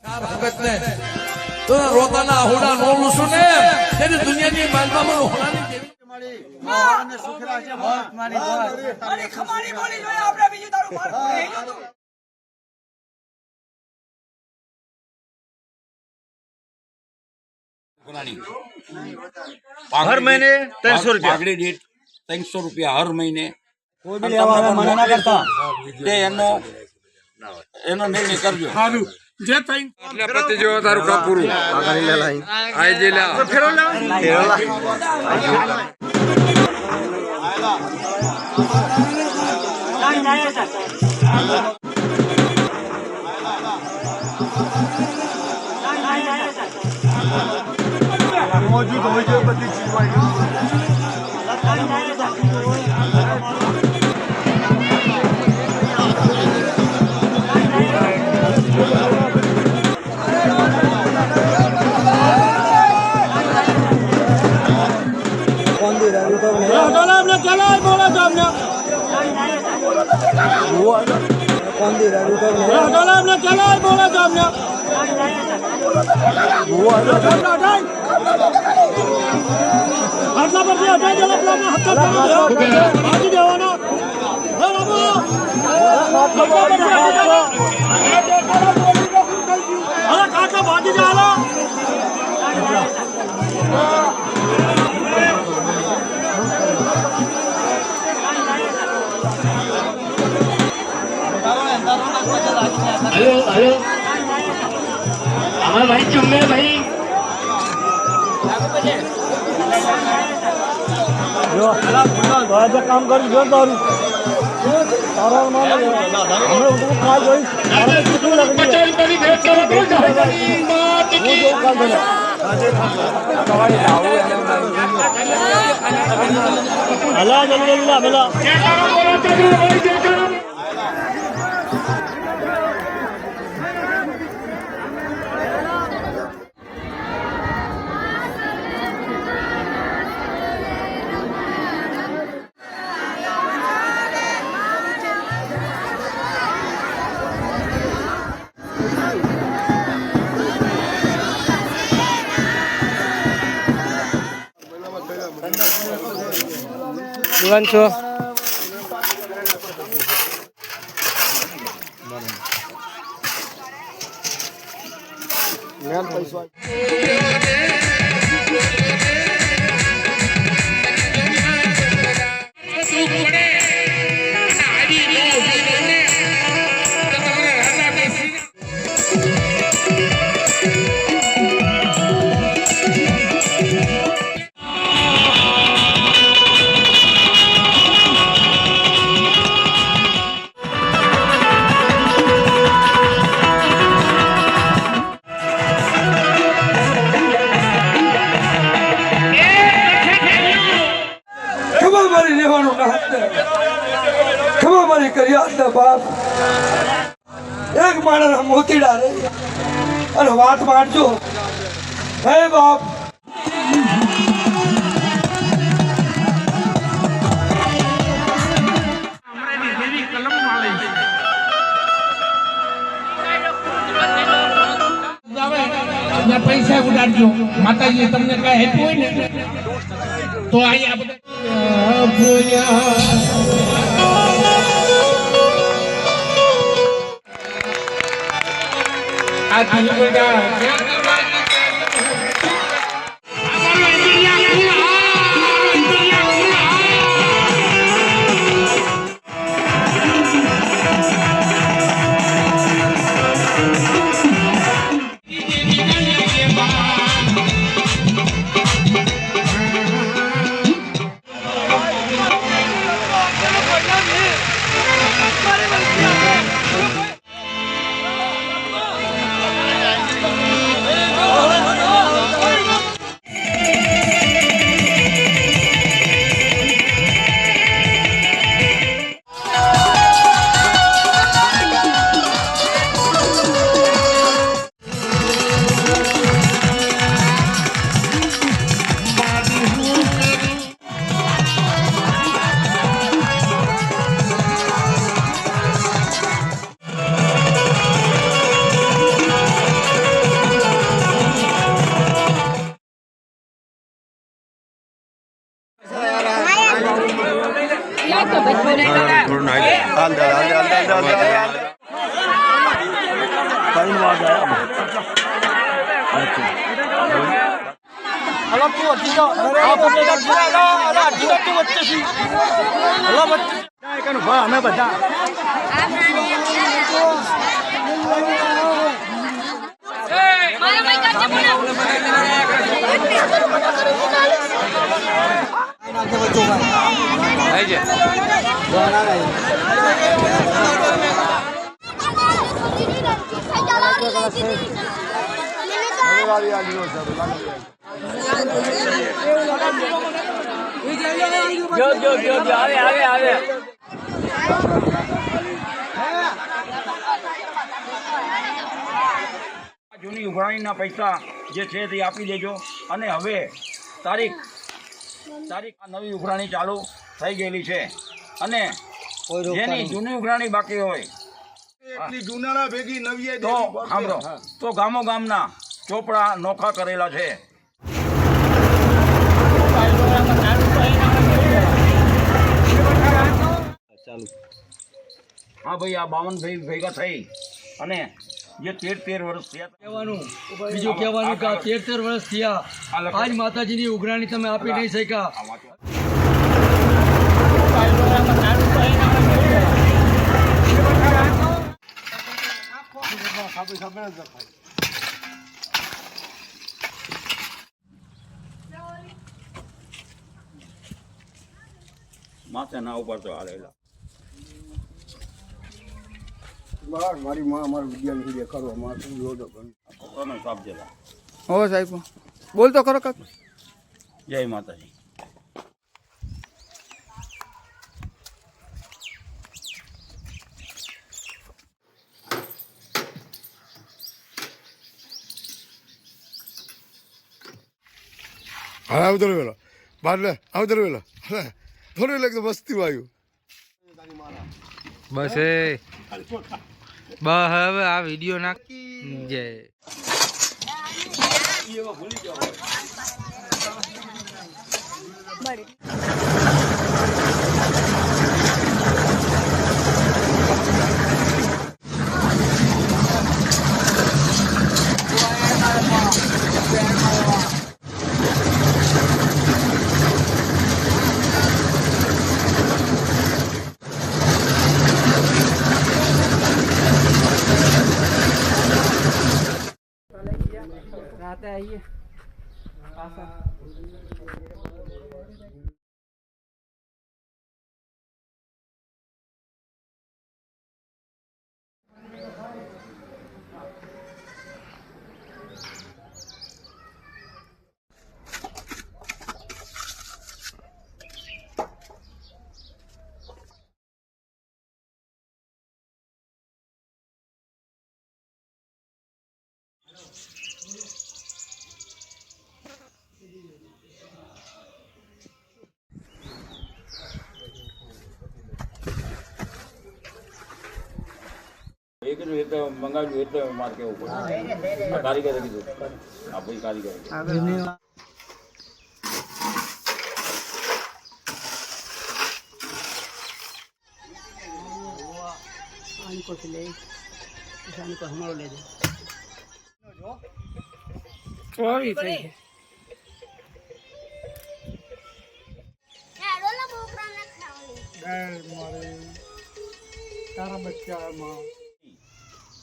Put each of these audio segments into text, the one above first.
ભગત ને તો રોતાના હોડા નો લૂસું ને તેની દુનિયાની માલમાં હોડાની જેવી हर महीने 300 रुपया पागड़ी डेट 300 रुपया हर महीने कोई भी लेवा वाला मना ना करता તે એનો નિર્ણય કરજો જે તઈ એટલે પતિ જેવો તારું કામ પૂરું આઈ જે લા फेरो ला मौजूद हो जाए बड़ी चीज हेलो हेलो हमारे भाई चुम्मे भाई जो अला बुला जो काम कर जो दारू सारा मान हमें उनको काल कोई सारा कितनी लग रही है 50 रुपए भेज करो वो जो काल देना अला जल्दी मिला मिला Bulan so. बाप एक माणस मोती डाले और वाट मारजो हे बाप पैसा उडाडજો માતાજી તમને કઈ હેતુ હોય ને તો અહીંયા બધા થોડું નાઈ અલા તું અઢી નો આ બંને અલા અઢી નો તું વચ્ચે છી અલા વચ્ચે કાનું ભાઈ અમે બધા જૂની ઉઘરાણીના પૈસા જે છે તે આપી દેજો. અને હવે તારીખ આ નવી ઉઘરાણી ચાલુ થઈ ગયેલી છે અને જેની જૂની ઉઘરાણી બાકી હોય તો સાંભળો, તો ગામો ગામના ચોપડા નોખા કરેલા છે. હા ભાઈ, આ 52 ભાઈ ભેગા થઈ અને જે 13 વર્ષ થયા બીજું કહેવાનું કે 13 વર્ષ થયા આજ માતાજીની ઉઘરાણી તમે આપી નહીં શક્યા. માથે ના ઉપર તો હાલેલા મારી માં મારું વિદ્યાર્થી દેખાડો માથું જોડો છોકરાનો સાપ જેલા. હો સાહેબ બોલ તો ખરો કાક. જય માતાજી. હા આવતો વેલો બાર લે આવતો વેલો થોડું એટલે તો મસ્તી આવ્યું બસ એ બસ હવે આ વિડીયો નાખ જય रात आइए એક એટલે મંગાવ્યું એટલે મારે કેવું પડે. આ કારીગરે કીધું, આ ભાઈ કારીગરે તારા બચ્ચામાં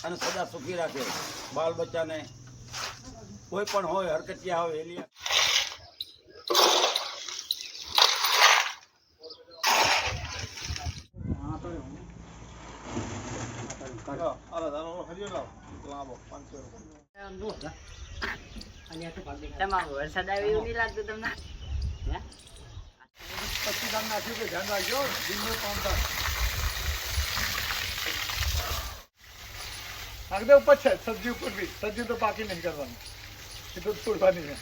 અને સદા સુખી રાખે. બાળ બચ્ચાને કોઈ પણ હોય, હરકતિયા હોય, એલિયા વરસાદ આવ્યો એવું નહીં લાગતું તમને? આગળ ઉપર છે સબ્જી ઉપર બી સબ્જી તો બાકી નહીં કરવાની, એ તો તોડવાની છે.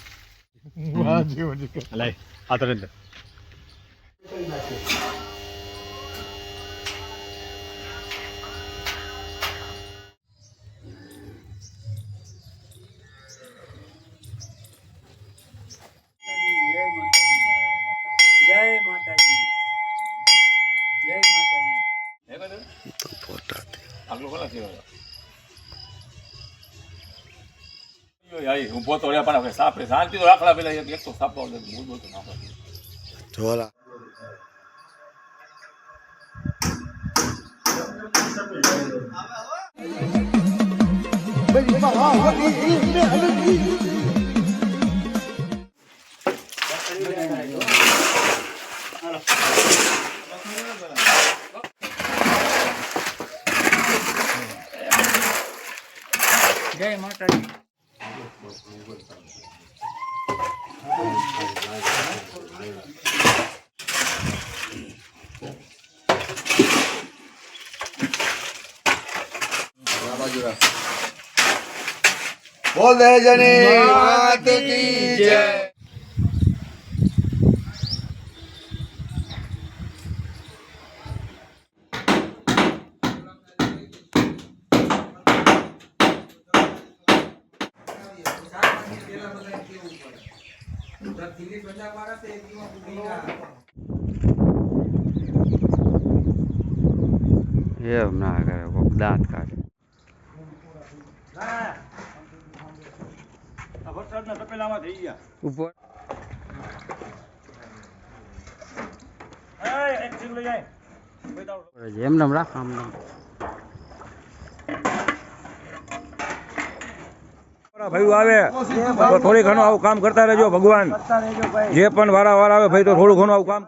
જય માતાજી. ઉભો તો રહ્યા પણ હવે સાપે શાંતિ તો રાખલા પેલા એક તો સાપ બોલ તો નાખો ઢોલા જય માતાજી. બોલ દે જની માત કી જય એમ ના કરે કોક દાંત કાઢે વરસાદના તપેલામાં થઈ ગયા. ઉપર એક સિંગ લઈ જાય. એમ નામ રાખ આમ નામ ભાઈ આવે તો થોડી ઘણું આવું કામ કરતા રહેજો ભગવાન. જે પણ વારા આવે ભાઈ તો થોડું ઘણું આવું કામ